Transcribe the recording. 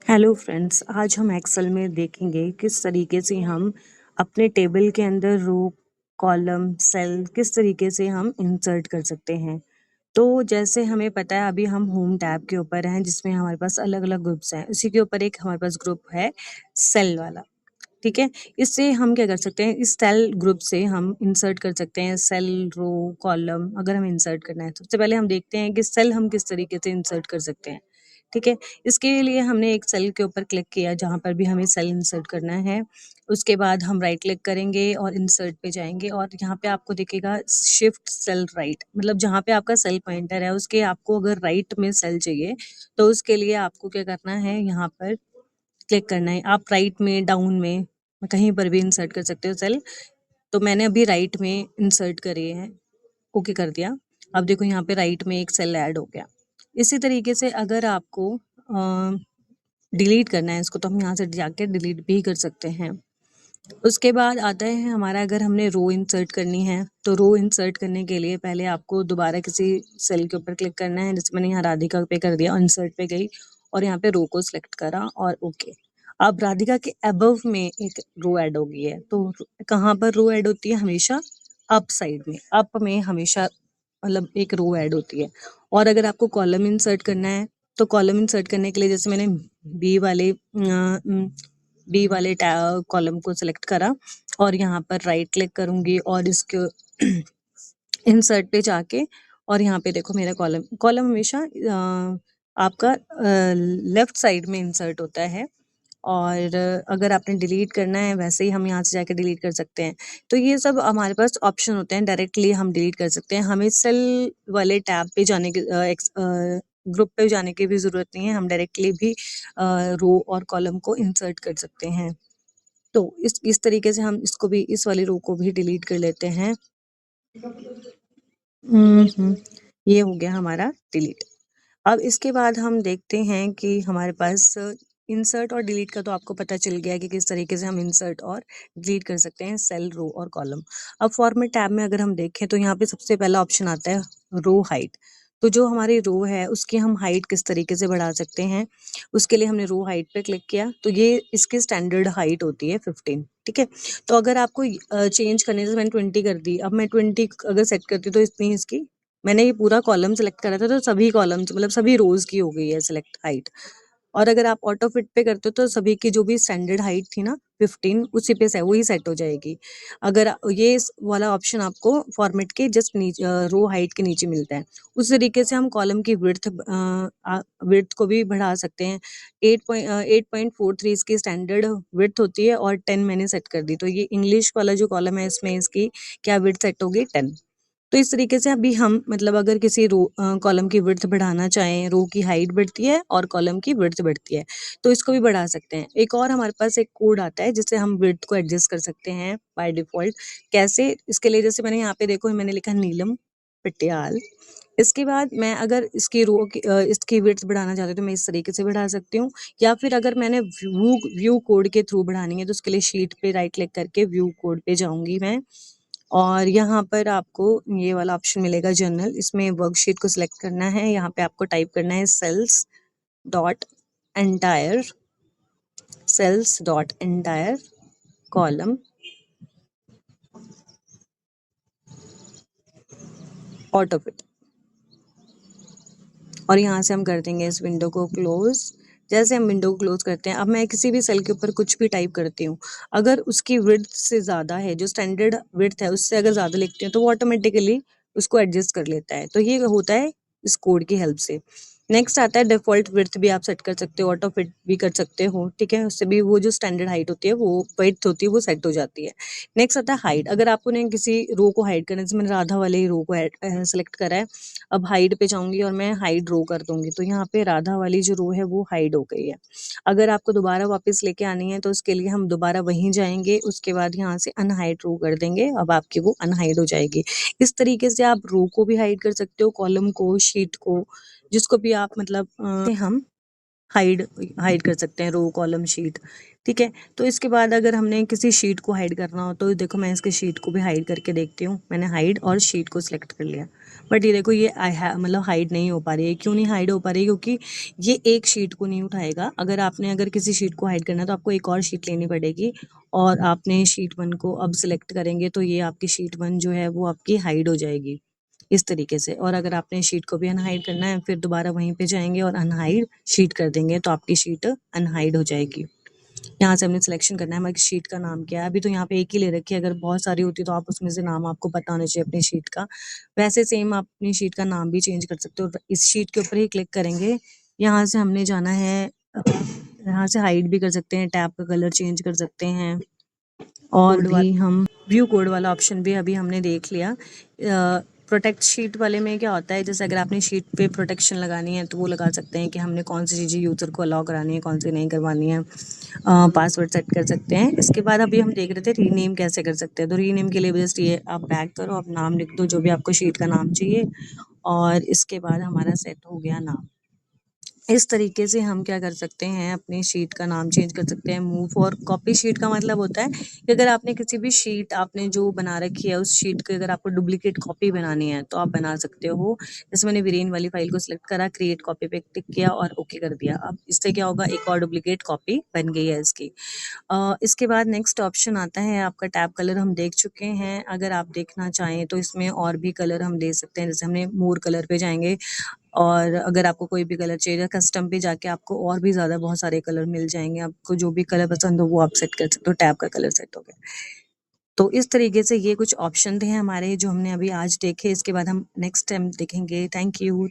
Hello friends, आज हम Excel में देखेंगे किस तरीके से हम अपने टेबल के अंदर रो, कॉलम, सेल किस तरीके से हम इंसर्ट कर सकते हैं। तो जैसे हमें पता है अभी हम होम टैब के ऊपर हैं जिसमें हमारे पास अलग-अलग ग्रुप्स हैं। उसी के ऊपर एक हमारे पास ग्रुप है सेल वाला, ठीक है? इससे हम क्या कर सकते हैं, इस सेल ग्रुप से हम इंसर्ट कर सकते हैं सेल, रो, कॉलम अगर हमें इंसर्ट करना है। तो सबसे पहले हम देखते हैं कि सेल हम किस तरीके से इंसर्ट कर सकते हैं, ठीक है? इसके लिए हमने एक सेल के ऊपर क्लिक किया जहाँ पर भी हमें सेल इंसर्ट करना है। उसके बाद हम राइट क्लिक करेंगे और इंसर्ट पे जाएँगे और यहाँ पे आपको दिखेगा शिफ्ट सेल राइट, मतलब जहाँ पे आपका सेल पॉइंटर है उसके आपको अगर राइट में सेल चाहिए, तो उसके लिए आपको क्या करना है, यहाँ पर क्लिक करना है। आप राइट में, डाउन में, कहीं पर भी इंसर्ट कर सकते हो सेल। तो मैंने अभी राइट में इंसर्ट करे हैं, ओके कर दिया। अब देखो यहाँ पे राइट में एक सेल ऐड हो गया। इसी तरीके से अगर आपको डिलीट करना है इसको, तो हम यहाँ से जाके डिलीट भी कर सकते हैं। उसके बाद आता है हमारा, अगर हमने रो इंसर्ट करनी है, तो रो इंसर्ट करने के लिए पहले आपको दोबारा किसी सेल के ऊपर क्लिक करना है। जैसे मैंने यहाँ राधिका पे कर दिया, इंसर्ट पे गई और यहाँ पे रो को सिलेक्ट करा और ओके। अब राधिका के अबव में एक रो ऐड हो गई है। तो कहाँ पर रो ऐड होती है? हमेशा अप साइड में, अप में हमेशा मतलब एक रो ऐड होती है। और अगर आपको कॉलम इंसर्ट करना है, तो कॉलम इंसर्ट करने के लिए जैसे मैंने बी वाले कॉलम को सिलेक्ट करा और यहाँ पर राइट क्लिक करूंगी और इसके इंसर्ट पे जाके और यहाँ पे देखो मेरा कॉलम कॉलम हमेशा आपका लेफ्ट साइड में इंसर्ट होता है। और अगर आपने डिलीट करना है, वैसे ही हम यहाँ से जाके डिलीट कर सकते हैं। तो ये सब हमारे पास ऑप्शन होते हैं, डायरेक्टली हम डिलीट कर सकते हैं। हमें सेल वाले टैब पे जाने की ग्रुप पे जाने की भी ज़रूरत नहीं है, हम डायरेक्टली भी रो और कॉलम को इंसर्ट कर सकते हैं। तो इस तरीके से हम इसको भी, इस वाली रो को भी डिलीट कर लेते हैं। ये हो गया हमारा डिलीट। अब इसके बाद हम देखते हैं कि हमारे पास इंसर्ट और डिलीट का तो आपको पता चल गया कि किस तरीके से हम इंसर्ट और डिलीट कर सकते हैं सेल, रो और कॉलम। अब फॉर्मेट टैब में अगर हम देखें तो यहाँ पे सबसे पहला ऑप्शन आता है रो हाइट। तो जो हमारी रो है उसकी हम हाइट किस तरीके से बढ़ा सकते हैं, उसके लिए हमने रो हाइट पे क्लिक किया। तो ये इसकी स्टैंडर्ड हाइट होती है 15, ठीक है? तो अगर आपको चेंज करने से, मैंने 20 कर दी, अब मैं 20 अगर सेट करती तो इतनी इसकी, मैंने ये पूरा कॉलम सेलेक्ट करा था तो सभी कॉलम्स मतलब सभी रोज की हो गई है सिलेक्ट हाइट। और अगर आप ऑटो फिट पे करते हो तो सभी की जो भी स्टैंडर्ड हाइट थी ना 15, उसी पे से वही सेट हो जाएगी। अगर ये वाला ऑप्शन आपको फॉर्मेट के जस्ट नीचे रो हाइट के नीचे मिलता है। उस तरीके से हम कॉलम की विड्थ को भी बढ़ा सकते हैं। 8.43 इसकी स्टैंडर्ड विड्थ होती है और 10 मैंने सेट कर दी। तो ये इंग्लिश वाला जो कॉलम है इसमें इसकी क्या विड्थ सेट होगी? 10। तो इस तरीके से अभी हम मतलब अगर किसी रो कॉलम की विड्थ बढ़ाना चाहें, रो की हाइट बढ़ती है और कॉलम की विड्थ बढ़ती है, तो इसको भी बढ़ा सकते हैं। एक और हमारे पास एक कोड आता है जिससे हम विड्थ को एडजस्ट कर सकते हैं बाय डिफ़ॉल्ट। कैसे? इसके लिए जैसे मैंने यहाँ पे देखो मैंने लिखा नीलम पटियाल। इसके बाद मैं अगर इसकी इसकी विड्थ बढ़ाना चाहती हूँ तो मैं इस तरीके से बढ़ा सकती हूँ, या फिर अगर मैंने व्यू व्यू कोड के थ्रू बढ़ानी है तो उसके लिए शीट पे राइट क्लिक करके व्यू कोड पे जाऊँगी मैं। और यहाँ पर आपको ये वाला ऑप्शन मिलेगा जर्नल, इसमें वर्कशीट को सिलेक्ट करना है। यहाँ पे आपको टाइप करना है dot entire cells dot entire column autofit, और यहाँ से हम कर देंगे इस विंडो को क्लोज। जैसे हम विंडो को क्लोज करते हैं, अब मैं किसी भी सेल के ऊपर कुछ भी टाइप करती हूँ, अगर उसकी विड्थ से ज़्यादा है, जो स्टैंडर्ड विड्थ है उससे अगर ज़्यादा लिखती हूँ तो वो ऑटोमेटिकली उसको एडजस्ट कर लेता है। तो ये होता है इस कोड की हेल्प से। नेक्स्ट आता है डिफ़ॉल्ट विड्थ भी आप सेट कर सकते हो, ऑटो फिट भी कर सकते हो, ठीक है? उससे भी वो जो स्टैंडर्ड हाइट होती है, वो विड्थ होती है, वो सेट हो जाती है। नेक्स्ट आता है हाइट। अगर आपको ने किसी रो को हाइड करना है, जैसे मैंने राधा वाले रो को सेलेक्ट करा है, अब हाइड पे जाऊँगी और मैं हाइड रो कर दूँगी, तो यहाँ पे राधा वाली जो रो है वो हाइड हो गई है। अगर आपको दोबारा वापस लेके आनी है तो उसके लिए हम दोबारा वहीं जाएँगे, उसके बाद यहाँ से अनहाइड रो कर देंगे, अब आपकी वो अनहाइड हो जाएगी। इस तरीके से आप रो को भी हाइड कर सकते हो, कॉलम को, शीट को, जिसको भी आप मतलब हम हाइड हाइड कर सकते हैं, रो कॉलम शीट, ठीक है। तो इसके बाद अगर हमने किसी शीट को हाइड करना हो तो देखो मैं इसके शीट को भी हाइड करके देखती हूँ, मैंने हाइड और शीट को सिलेक्ट कर लिया, बट ये देखो ये मतलब हाइड नहीं हो पा रही है। क्यों नहीं हाइड हो पा रही है? क्योंकि ये एक शीट को नहीं उठाएगा। अगर किसी शीट को हाइड करना है तो आपको एक और शीट लेनी पड़ेगी, और आपने शीट 1 को अब सिलेक्ट करेंगे तो ये आपकी शीट 1 जो है वो आपकी हाइड हो जाएगी इस तरीके से। और अगर आपने शीट को भी अनहाइड करना है, फिर दोबारा वहीं पे जाएंगे और अनहाइड शीट कर देंगे तो आपकी शीट अनहाइड हो जाएगी। यहाँ से हमने सिलेक्शन करना है हमारी शीट का नाम क्या है। अभी तो यहाँ पे एक ही ले रखी है, अगर बहुत सारी होती तो आप उसमें से नाम आपको पता होना चाहिए अपनी शीट का। वैसे सेम आप अपनी शीट का नाम भी चेंज कर सकते हो। इस शीट के ऊपर ही क्लिक करेंगे, यहाँ से हमने जाना है, यहाँ से हाइड भी कर सकते हैं, टैब का कलर चेंज कर सकते हैं, और भी हम व्यू कोड वाला ऑप्शन भी अभी हमने देख लिया। प्रोटेक्ट शीट वाले में क्या होता है, जैसे अगर आपने शीट पे प्रोटेक्शन लगानी है तो वो लगा सकते हैं कि हमने कौन सी चीज़ें यूज़र को अलाउ करानी है, कौन सी नहीं करवानी है। पासवर्ड सेट कर सकते हैं। इसके बाद अभी हम देख रहे थे रीनेम कैसे कर सकते हैं, तो रीनेम के लिए जस्ट ये आप बैक करो, आप नाम लिख दो जो भी आपको शीट का नाम चाहिए, और इसके बाद हमारा सेट हो गया नाम। इस तरीके से हम क्या कर सकते हैं, अपनी शीट का नाम चेंज कर सकते हैं। मूव और कॉपी शीट का मतलब होता है कि अगर आपने किसी भी शीट आपने जो बना रखी है उस शीट की अगर आपको डुप्लीकेट कॉपी बनानी है तो आप बना सकते हो। जैसे मैंने वीरेन वाली फाइल को सिलेक्ट करा, क्रिएट कॉपी पे क्लिक किया और ओके कर दिया। अब इससे क्या होगा, एक और डुप्लीकेट कॉपी बन गई है इसकी। इसके बाद नेक्स्ट ऑप्शन आता है आपका टैब कलर, हम देख चुके हैं। अगर आप देखना चाहें तो इसमें और भी कलर हम दे सकते हैं, जैसे हमने मोर कलर पे जाएंगे, और अगर आपको कोई भी कलर चाहिए, कस्टम पे जाके आपको और भी ज़्यादा बहुत सारे कलर मिल जाएँगे। आपको जो भी कलर पसंद हो वो आप सेट कर सकते हो, टैब का कलर सेट हो गया। तो इस तरीके से ये कुछ ऑप्शन थे हमारे जो हमने अभी आज देखे। इसके बाद हम नेक्स्ट टाइम देखेंगे। Thank you